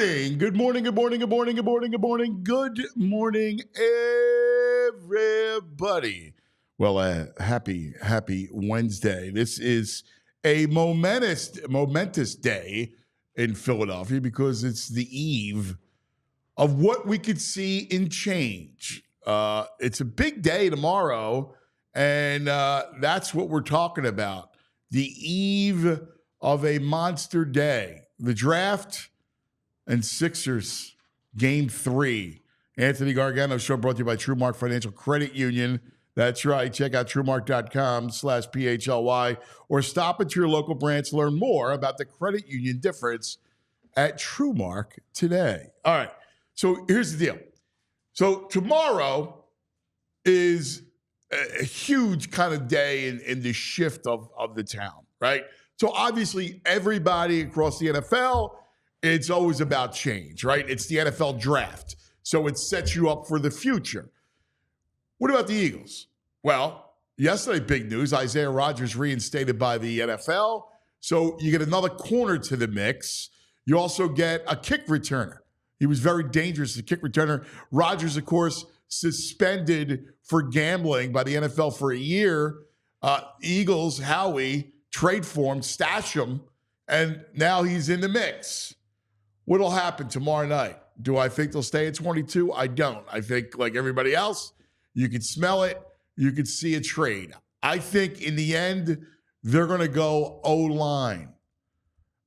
morning. Good morning, good morning, good morning, good morning, good morning, good morning, everybody. Well, happy Wednesday. This is a momentous day in Philadelphia because it's the eve of what we could see in change. It's a big day tomorrow, and that's what we're talking about. The eve of a monster day. The draft and Sixers game 3. Anthony Gargano show brought to you by TrueMark Financial Credit Union. That's right. Check out TrueMark.com/PHLY or stop at your local branch to learn more about the credit union difference at TrueMark today. All right. So here's the deal. So tomorrow is a huge kind of day in the shift of the town, right? So obviously everybody across the NFL, it's always about change, right? It's the NFL draft. So it sets you up for the future. What about the Eagles? Well, yesterday, big news. Isaiah Rodgers reinstated by the NFL. So you get another corner to the mix. You also get a kick returner. He was very dangerous as a kick returner. Rodgers, of course, suspended for gambling by the NFL for a year. Eagles, Howie, trade for him, stash him, and now he's in the mix. What'll happen tomorrow night? Do I think they'll stay at 22? I don't. I think, like everybody else, you can smell it. You can see a trade. I think in the end, they're going to go O-line.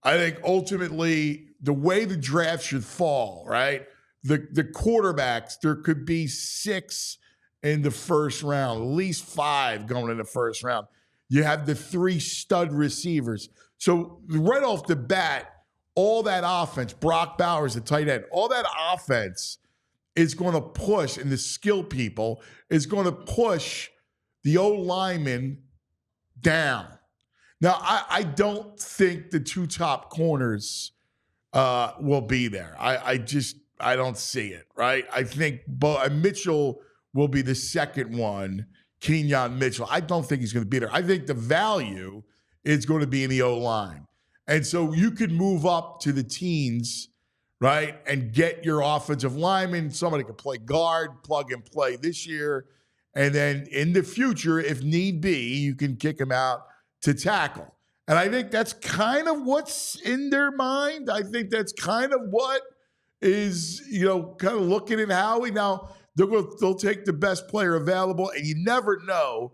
I think ultimately the way the draft should fall, right? The quarterbacks, there could be 6 in the first round, at least 5 going in the first round. You have the 3 stud receivers. So right off the bat, all that offense, Brock Bowers, the tight end, all that offense is going to push, and the skill people is going to push the O-lineman down. Now, I don't think the 2 top corners will be there. I don't see it, right? I think Mitchell will be the second one, Kenyon Mitchell. I don't think he's going to be there. I think the value is going to be in the O-line. And so you could move up to the teens, right, and get your offensive lineman. Somebody could play guard, plug and play this year. And then in the future, if need be, you can kick him out to tackle. And I think that's kind of what's in their mind. I think that's kind of what is, kind of looking at Howie. Now, they'll take the best player available, and you never know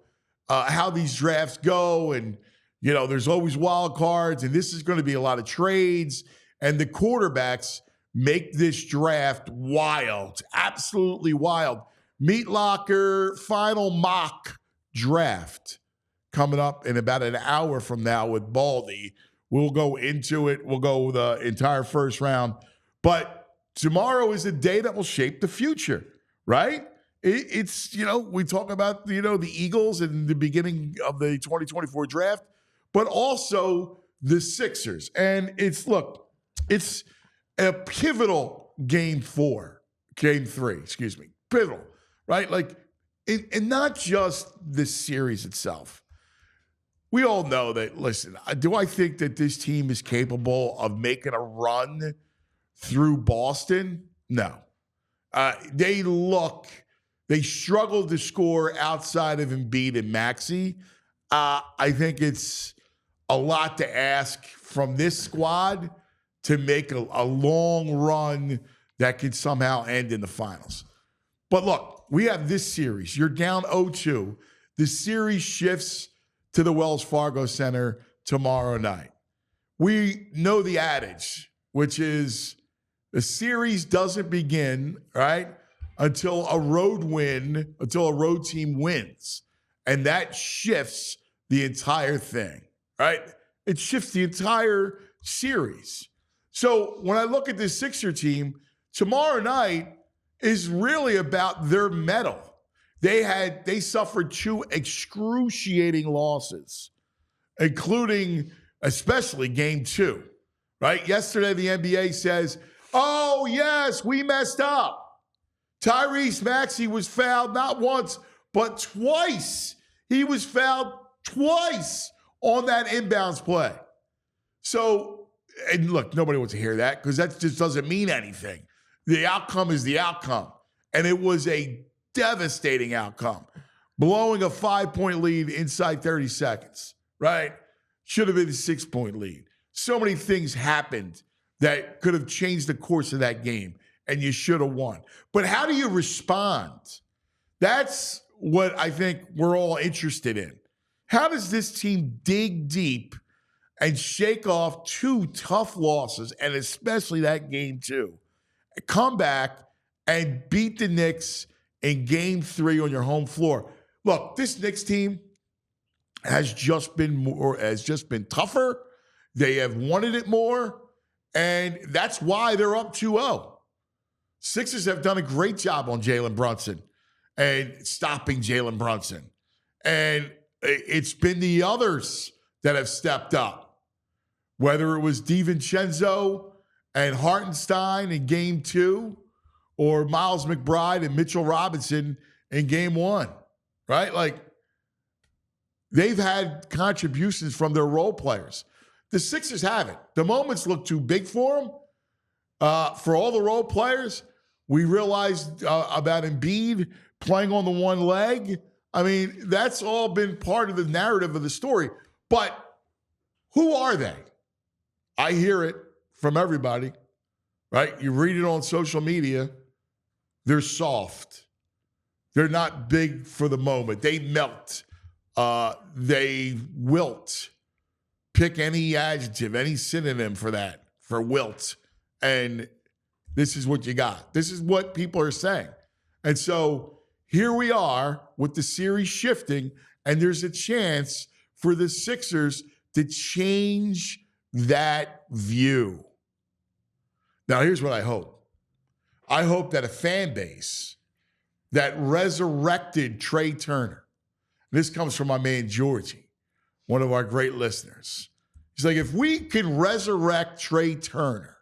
how these drafts go. And, there's always wild cards, and this is going to be a lot of trades. And the quarterbacks make this draft wild, absolutely wild. Meat Locker final mock draft coming up in about an hour from now with Baldy. We'll go into it. We'll go the entire first round. But tomorrow is a day that will shape the future, right? It's, we talk about, the Eagles in the beginning of the 2024 draft, but also the Sixers. And it's a pivotal game 3, pivotal, right? Like, and not just the series itself. We all know that, listen, do I think that this team is capable of making a run through Boston? No. They struggled to score outside of Embiid and Maxey. I think it's a lot to ask from this squad to make a long run that could somehow end in the finals. But look, we have this series. You're down 0-2. The series shifts to the Wells Fargo Center tomorrow night. We know the adage, which is the series doesn't begin, right, until a road team wins. And that shifts the entire thing, right? It shifts the entire series. So when I look at this Sixer team, tomorrow night is really about their mettle. They suffered 2 excruciating losses, including especially game 2, right? Yesterday, the NBA says, oh, yes, we messed up. Tyrese Maxey was fouled not once, but twice. He was fouled twice on that inbounds play. So And look, nobody wants to hear that because that just doesn't mean anything. The outcome is the outcome. And it was a devastating outcome. Blowing a 5-point lead inside 30 seconds, right? Should have been a 6-point lead. So many things happened that could have changed the course of that game, and you should have won. But how do you respond? That's what I think we're all interested in. How does this team dig deep and shake off 2 tough losses, and especially that game 2, come back and beat the Knicks in game 3 on your home floor? Look, this Knicks team has just been tougher. They have wanted it more, and that's why they're up 2-0. Sixers have done a great job on Jalen Brunson and stopping Jalen Brunson. And it's been the others that have stepped up, whether it was DiVincenzo and Hartenstein in game 2 or Miles McBride and Mitchell Robinson in game 1, right? Like, they've had contributions from their role players. The Sixers haven't. The moments look too big for them. For all the role players, we realized about Embiid playing on the one leg. I mean, that's all been part of the narrative of the story. But who are they? I hear it from everybody, right? You read it on social media. They're soft. They're not big for the moment. They melt. They wilt. Pick any adjective, any synonym for that, for wilt. And this is what you got. This is what people are saying. And so here we are with the series shifting, and there's a chance for the Sixers to change that view. Now, here's what I hope. I hope that a fan base that resurrected Trey Turner, this comes from my man Georgie, one of our great listeners. He's like, if we can resurrect Trey Turner,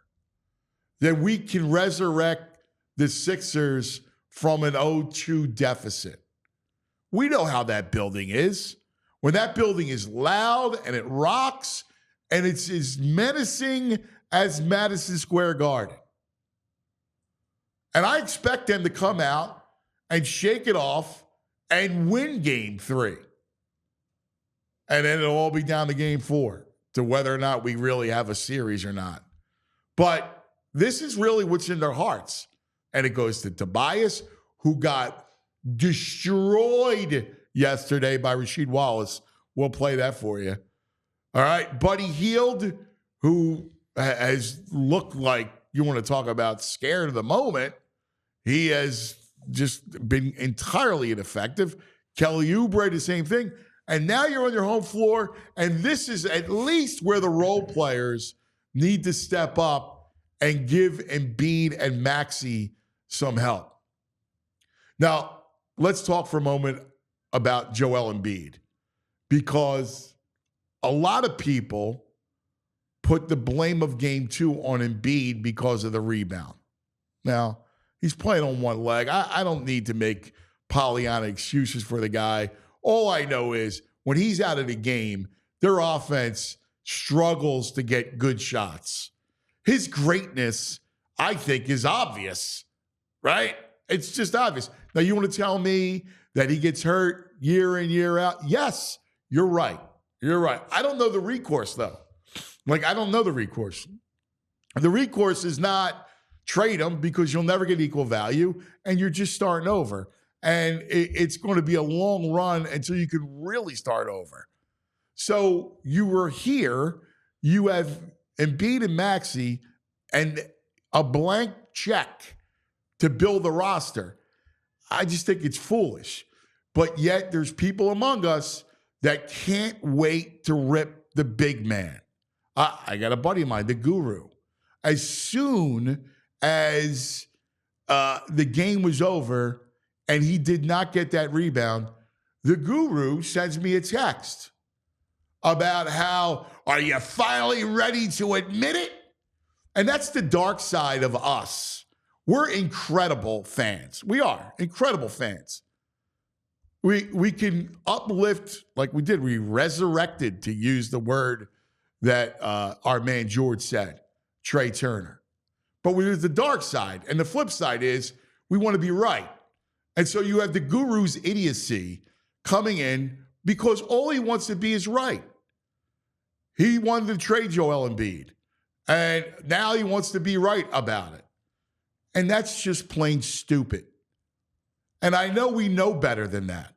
then we can resurrect the Sixers from an 0-2 deficit. We know how that building is. When that building is loud and it rocks and it's as menacing as Madison Square Garden. And I expect them to come out and shake it off and win game 3. And then it'll all be down to game 4 to whether or not we really have a series or not. But this is really what's in their hearts. And it goes to Tobias, who got destroyed yesterday by Rasheed Wallace. We'll play that for you. All right. Buddy Hield, who has looked like, you want to talk about scared of the moment. He has just been entirely ineffective. Kelly Oubre, the same thing. And now you're on your home floor, and this is at least where the role players need to step up and give Embiid and Maxey some help. Now, let's talk for a moment about Joel Embiid, because a lot of people put the blame of game 2 on Embiid because of the rebound. Now, he's playing on one leg. I don't need to make Pollyanna excuses for the guy. All I know is when he's out of the game, their offense struggles to get good shots. His greatness, I think, is obvious, right? It's just obvious. Now, you want to tell me that he gets hurt year in, year out? Yes, you're right. You're right. I don't know the recourse, though. I don't know the recourse. The recourse is not trade him because you'll never get equal value and you're just starting over. And it's going to be a long run until you can really start over. So you were here. You have Embiid and Maxey and a blank check to build the roster. I just think it's foolish. But yet there's people among us that can't wait to rip the big man. I got a buddy of mine, the Guru. As soon as the game was over and he did not get that rebound, the Guru sends me a text about how, are you finally ready to admit it? And that's the dark side of us. We're incredible fans. We are incredible fans. We can uplift like we did. We resurrected, to use the word that our man George said, Trey Turner. But there's the dark side. And the flip side is we want to be right. And so you have the guru's idiocy coming in because all he wants to be is right. He wanted to trade Joel Embiid. And now he wants to be right about it. And that's just plain stupid. And I know we know better than that.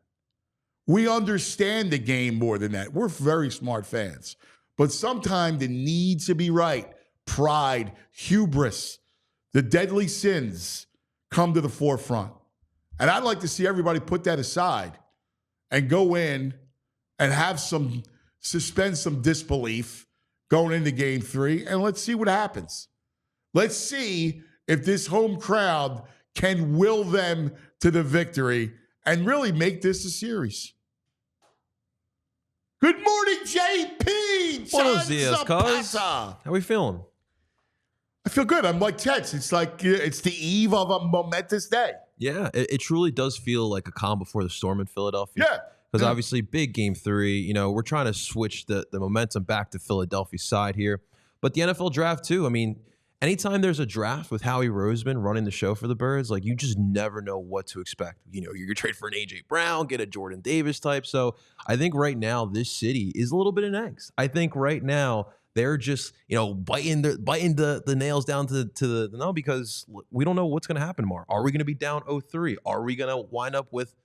We understand the game more than that. We're very smart fans. But sometimes the need to be right, pride, hubris, the deadly sins come to the forefront. And I'd like to see everybody put that aside and go in and suspend some disbelief going into game 3, and let's see what happens. Let's see if this home crowd can will them to the victory and really make this a series. Good morning, JP. Buenos dias, cuz. Zapata. How we feeling? I feel good. I'm like tense. It's like it's the eve of a momentous day. Yeah, it truly does feel like a calm before the storm in Philadelphia. Yeah. Because obviously, big game 3, we're trying to switch the momentum back to Philadelphia's side here. But the NFL draft, too. I mean, anytime there's a draft with Howie Roseman running the show for the Birds, like, you just never know what to expect. You're going to trade for an A.J. Brown, get a Jordan Davis type. So I think right now this city is a little bit in angst. I think right now they're just, biting the nails down to the no, because we don't know what's going to happen tomorrow. Are we going to be down 0-3? Are we going to wind up with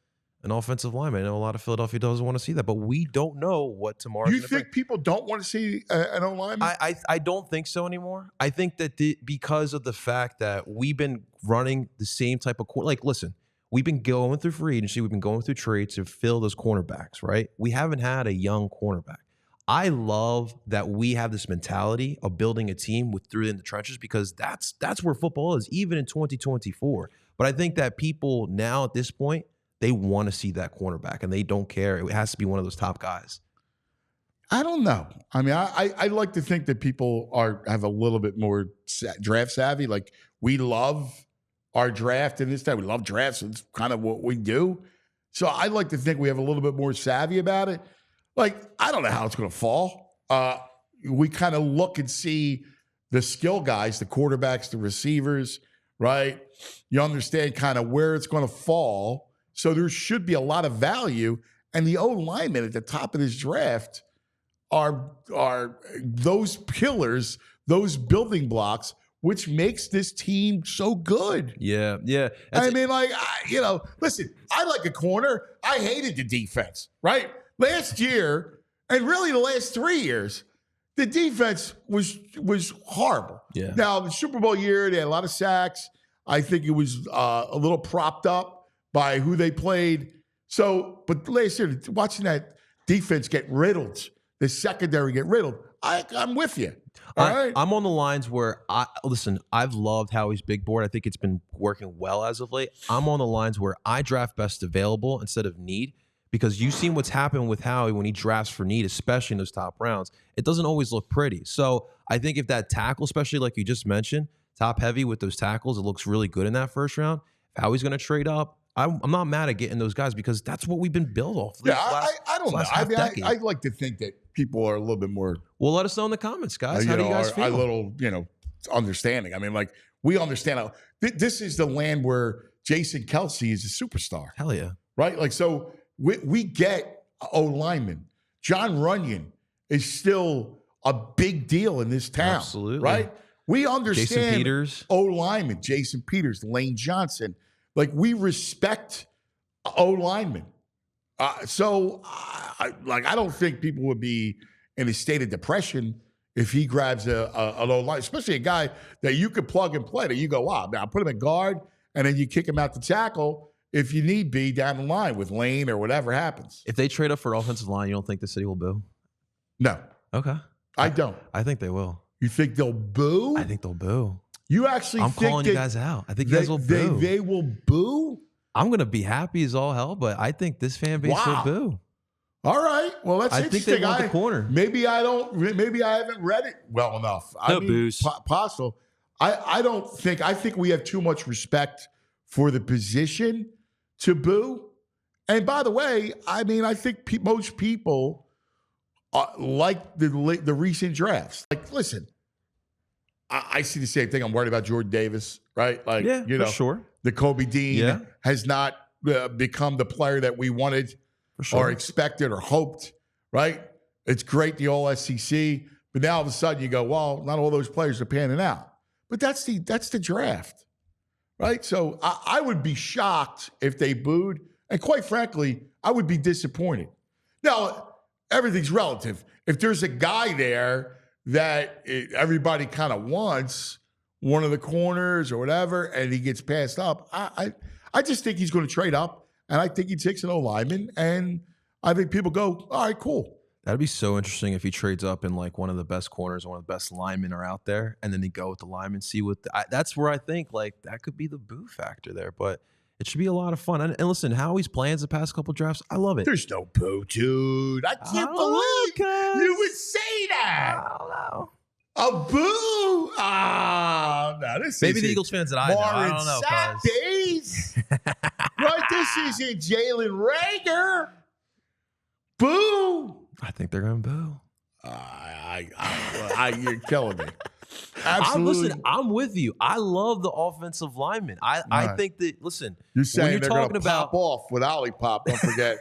an offensive lineman? I know a lot of Philadelphia doesn't want to see that, but we don't know what tomorrow. You think people don't want to see an O-lineman? I don't think so anymore. I think that because of the fact that we've been running the same type of listen, we've been going through free agency, we've been going through trades to fill those cornerbacks, right? We haven't had a young cornerback. I love that we have this mentality of building a team through in the trenches, because that's where football is, even in 2024. But I think that people now at this point, they want to see that cornerback, and they don't care. It has to be one of those top guys. I don't know. I mean, I like to think that people have a little bit more draft savvy. Like, we love our draft in this time. We love drafts. It's kind of what we do. So I like to think we have a little bit more savvy about it. Like, I don't know how it's going to fall. We kind of look and see the skill guys, the quarterbacks, the receivers, right? You understand kind of where it's going to fall. So there should be a lot of value. And the O-linemen at the top of this draft are those pillars, those building blocks, which makes this team so good. Yeah. I mean, listen, I like a corner. I hated the defense, right? Last year, and really the last 3 years, the defense was horrible. Yeah. Now, the Super Bowl year, they had a lot of sacks. I think it was a little propped up by who they played. So, but last year, watching that defense get riddled, the secondary get riddled, I'm with you. All right? I'm on the lines where, I've loved Howie's big board. I think it's been working well as of late. I'm on the lines where I draft best available instead of need, because you've seen what's happened with Howie when he drafts for need, especially in those top rounds. It doesn't always look pretty. So I think if that tackle, especially like you just mentioned, top heavy with those tackles, it looks really good in that first round. If Howie's going to trade up, I'm not mad at getting those guys, because that's what we've been built off. Yeah, I don't know. I mean, I like to think that people are a little bit more. Well, let us know in the comments, guys. How do you guys feel? A little, understanding. I mean, like, we understand how this is the land where Jason Kelce is a superstar. Hell yeah. Right? Like, so we get O-lineman. John Runyon is still a big deal in this town. Absolutely. Right? We understand Jason Peters. O-lineman, Jason Peters, Lane Johnson. Like, we respect O-linemen. So I don't think people would be in a state of depression if he grabs an O-line, especially a guy that you could plug and play, that you go, wow, now put him at guard, and then you kick him out to tackle if you need be down the line with Lane or whatever happens. If they trade up for offensive line, you don't think the city will boo? No. Okay. I don't. I think they will. You think they'll boo? I think they'll boo. You actually I'm think calling you guys out. I think you guys will boo. They will boo? I'm going to be happy as all hell, but I think this fan base will boo. All right. Well, that's interesting. I think they want the corner. Maybe I haven't read it well enough. No boos. Possible. I don't think. I think we have too much respect for the position to boo. And by the way, I mean, I think most people like the recent drafts. Like, listen, I see the same thing. I'm worried about Jordan Davis, right? Like, Yeah, you know, for sure. the Kobe Dean has not become the player that we wanted or expected or hoped, right? It's great, the all SEC, but now all of a sudden you go, well, not all those players are panning out. But that's the draft, right? So I would be shocked if they booed, and quite frankly, I would be disappointed. Now, everything's relative. If there's a guy there that everybody kind of wants, one of the corners or whatever, and he gets passed up, I just think he's going to trade up, and I think he takes an O-lineman, and I think people go, all right, cool. That'd be so interesting if he trades up and like one of the best corners or one of the best linemen are out there, and then they go with the lineman, see what that's where I think like that could be the boo factor there. But it should be a lot of fun. And listen, Howie's plans the past couple drafts, I love it. There's no boo, dude. I can't believe you would say that. I don't know. A boo? Ah, no, this maybe the Eagles fans that I know. I don't know. Days. Right? This isn't Jalen Reagor. Boo. I think they're going to boo. You're killing me. Absolutely. Listen, I'm with you. I love the offensive linemen. I think that, listen, you're saying when you're they're talking about pop off with Ollie Pop. Don't forget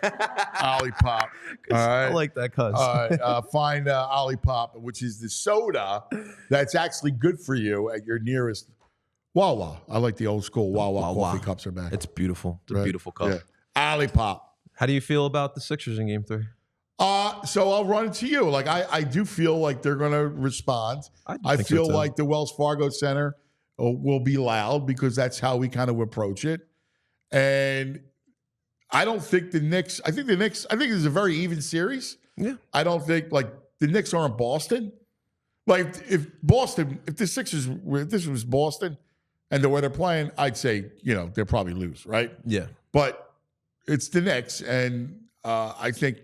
Ollie Pop. All right. I like that, cuz. All right. Find Ollie Pop, which is the soda that's actually good for you at your nearest Wawa. I like the old school Wawa coffee cups are back. It's beautiful. It's a beautiful cup. Yeah. Ollie Pop. How do you feel about the Sixers in Game 3? So I'll run it to you. Like I do feel like they're going to respond. I feel like the Wells Fargo Center will be loud because that's how we kind of approach it. And I don't think the Knicks. I think it's a very even series. Yeah. I don't think like the Knicks aren't Boston. Like if this was Boston and the way they're playing, I'd say they'll probably lose, right? Yeah. But it's the Knicks, and I think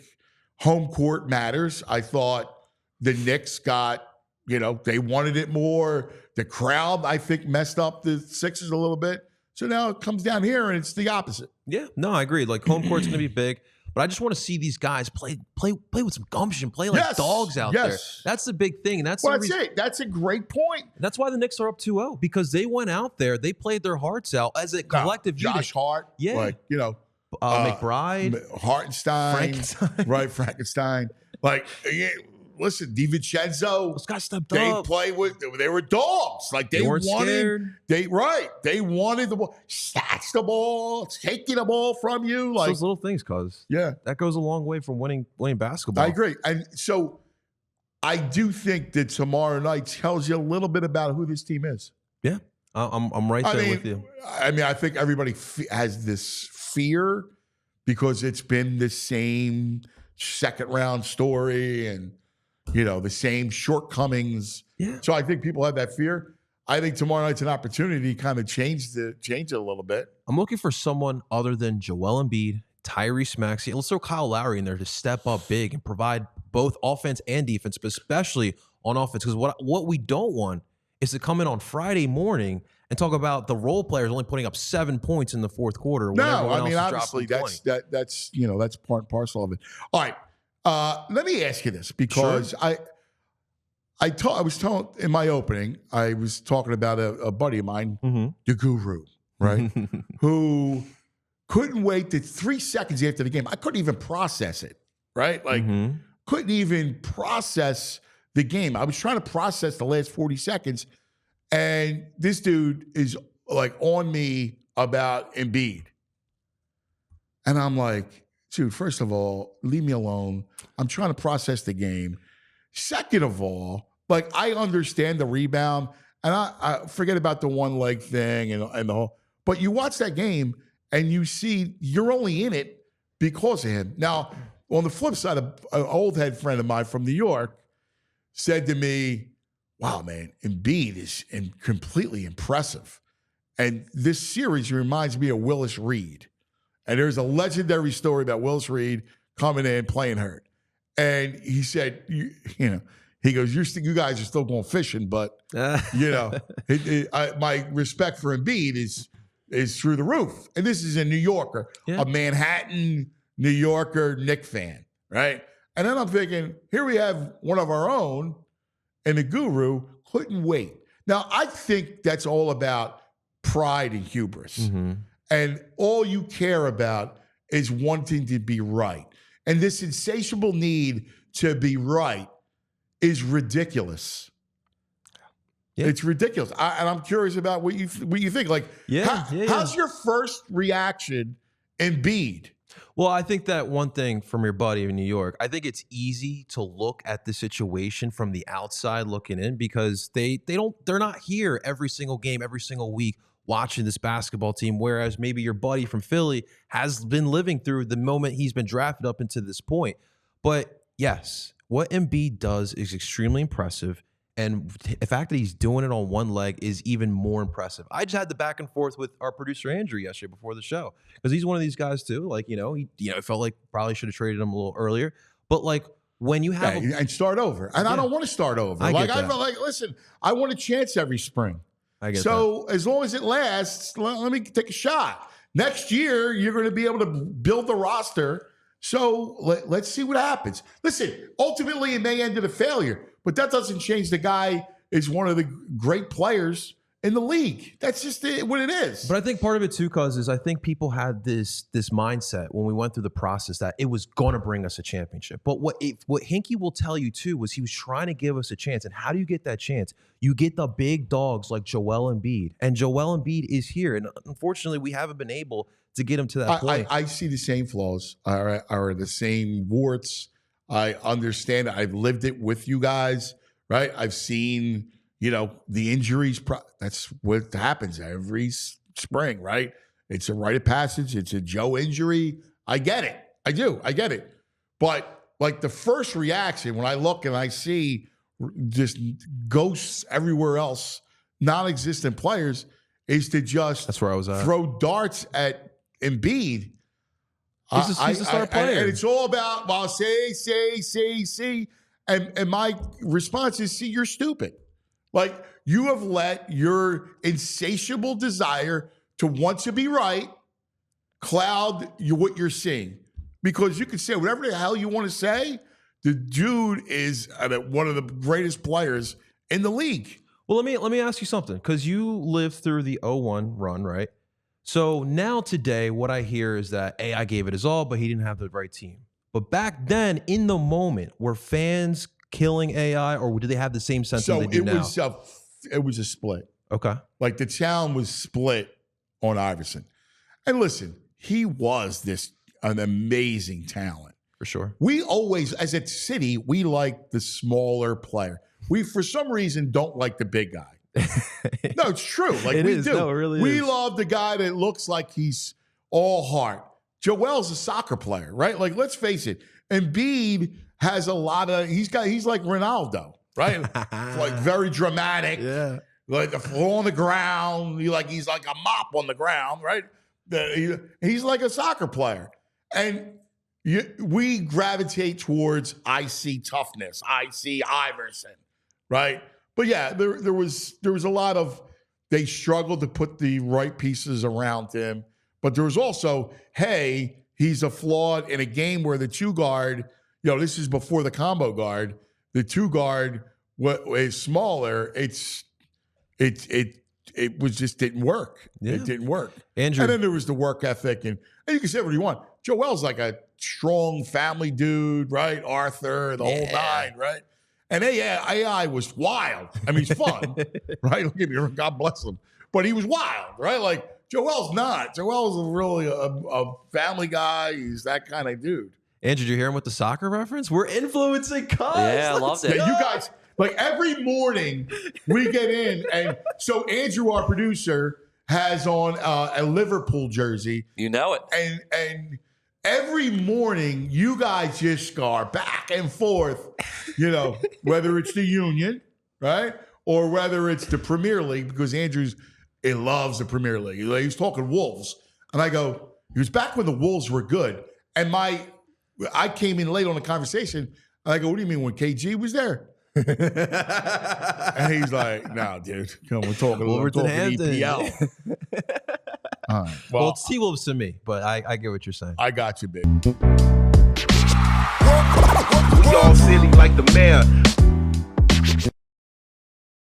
home court matters. I thought the Knicks got, they wanted it more. The crowd, I think, messed up the Sixers a little bit. So now it comes down here, and it's the opposite. Yeah, no, I agree. Like home court's going to be big, but I just want to see these guys play with some gumption, play like dogs out there. That's the big thing, and that's it. That's a great point. That's why the Knicks are up 2-0 because they went out there, they played their hearts out as a collective unit. Josh Hart, McBride, Hartenstein, right? Frankenstein. Like, listen, DiVincenzo. Those guys stepped They up. they were dogs. Like they weren't scared. They wanted the ball, snatch the ball, taking the ball from you. Like those little things, cuz that goes a long way from winning basketball. I agree, and so I do think that tomorrow night tells you a little bit about who this team is. Yeah, I'm right there with you. I mean, I think everybody has this fear because it's been the same second round story and the same shortcomings. Yeah. So I think people have that fear. I think tomorrow night's an opportunity to kind of change it a little bit. I'm looking for someone other than Joel Embiid, Tyrese Maxey. Let's throw Kyle Lowry in there to step up big and provide both offense and defense, but especially on offense. Because what we don't want is to come in on Friday morning and talk about the role players only putting up 7 points in the fourth quarter. No, I mean obviously that's part and parcel of it. All right, let me ask you this because I was telling in my opening, I was talking about a buddy of mine, the Guru, right, who couldn't wait to 3 seconds after the game. I couldn't even process it, right? Like couldn't even process the game. I was trying to process the last 40 seconds. And this dude is like on me about Embiid. And I'm like, dude, first of all, leave me alone. I'm trying to process the game. Second of all, like I understand the rebound and I forget about the one leg thing and the whole, but you watch that game and you see you're only in it because of him. Now, on the flip side, an old head friend of mine from New York said to me, wow, man, Embiid is completely impressive. And this series reminds me of Willis Reed. And there's a legendary story about Willis Reed coming in playing hurt. And he said, he goes, you guys are still going fishing, but, my respect for Embiid is through the roof. And this is a New Yorker, a Manhattan New Yorker Knicks fan, right? And then I'm thinking, here we have one of our own, and the guru couldn't wait. Now, I think that's all about pride and hubris. Mm-hmm. And all you care about is wanting to be right. And this insatiable need to be right is ridiculous. Yeah. It's ridiculous. And I'm curious about what you think. Like, how's your first reaction Embiid? Well, I think that one thing from your buddy in New York, I think it's easy to look at the situation from the outside looking in because they're not here every single game, every single week watching this basketball team, whereas maybe your buddy from Philly has been living through the moment he's been drafted up into this point. But yes, what Embiid does is extremely impressive. And the fact that he's doing it on one leg is even more impressive. I just had the back and forth with our producer Andrew yesterday before the show because he's one of these guys too. Like, it felt like probably should have traded him a little earlier. But like when you have and start over, and I don't want to start over. I felt like, listen, I want a chance every spring. I get so that. As long as it lasts, let me take a shot. Next year, you're going to be able to build the roster. So let's see what happens. Listen, ultimately, it may end in a failure. But that doesn't change the guy is one of the great players in the league. That's just what it is. But I think part of it too, cuz, is I think people had this mindset when we went through the process that it was going to bring us a championship. But what Hinkie will tell you too was he was trying to give us a chance. And how do you get that chance? You get the big dogs like Joel Embiid. And Joel Embiid is here. And unfortunately, we haven't been able to get him to that point. I see the same flaws, are the same warts. I understand it. I've lived it with you guys, right? I've seen, the injuries. That's what happens every spring, right? It's a rite of passage. It's a Joe injury. I get it. I do. I get it. But like the first reaction when I look and I see just ghosts everywhere else, non-existent players, is to just that's where I was at. Throw darts at Embiid. He's a star player. And it's all about, say. And my response is, see, you're stupid. Like, you have let your insatiable desire to want to be right cloud what you're seeing. Because you can say whatever the hell you want to say. The dude is one of the greatest players in the league. Well, let me ask you something. Because you lived through the 0-1 run, right? So now today, what I hear is that AI gave it his all, but he didn't have the right team. But back then, in the moment, were fans killing AI, or did they have the same sentiment they do now? It was a split. Okay. Like the town was split on Iverson. And listen, he was an amazing talent. For sure. We always, as a city, we like the smaller player. We, for some reason, don't like the big guy. No, it's true. Like we do. No, it really we is. love the guy that looks like he's all heart. Joel's a soccer player, right? Like, let's face it. Embiid has a lot of. He's like Ronaldo, right? Like very dramatic. Yeah. Like the floor on the ground. He's like a mop on the ground, right? He's like a soccer player, and we gravitate towards. I see toughness. I see Iverson, right? But yeah, there was a lot of, they struggled to put the right pieces around him. But there was also, hey, he's a flawed in a game where the two guard, this is before the combo guard, the two guard is smaller. It was just didn't work. Yeah. It didn't work. Andrew. And then there was the work ethic, and you can say what you want. Joel's like a strong family dude, right? Arthur, the whole nine, right? And AI was wild. I mean, he's fun, right? Don't get me wrong, God bless him. But he was wild, right? Like, Joel's not. Joel's really a family guy. He's that kind of dude. Andrew, did you hear him with the soccer reference? We're influencing cuz. Yeah, I loved it. Yeah, you guys, like every morning we get in, and so Andrew, our producer, has on a Liverpool jersey. You know it. And every morning, you guys just go back and forth, whether it's the Union, right? Or whether it's the Premier League, because he loves the Premier League. He's talking Wolves. And I go, he was back when the Wolves were good. And I came in late on the conversation, and I go, what do you mean when KG was there? And he's like, no, dude, come, we're talking EPL. Well, it's T-Wolves to me, but I get what you're saying. I got you, baby. We all silly like the mayor.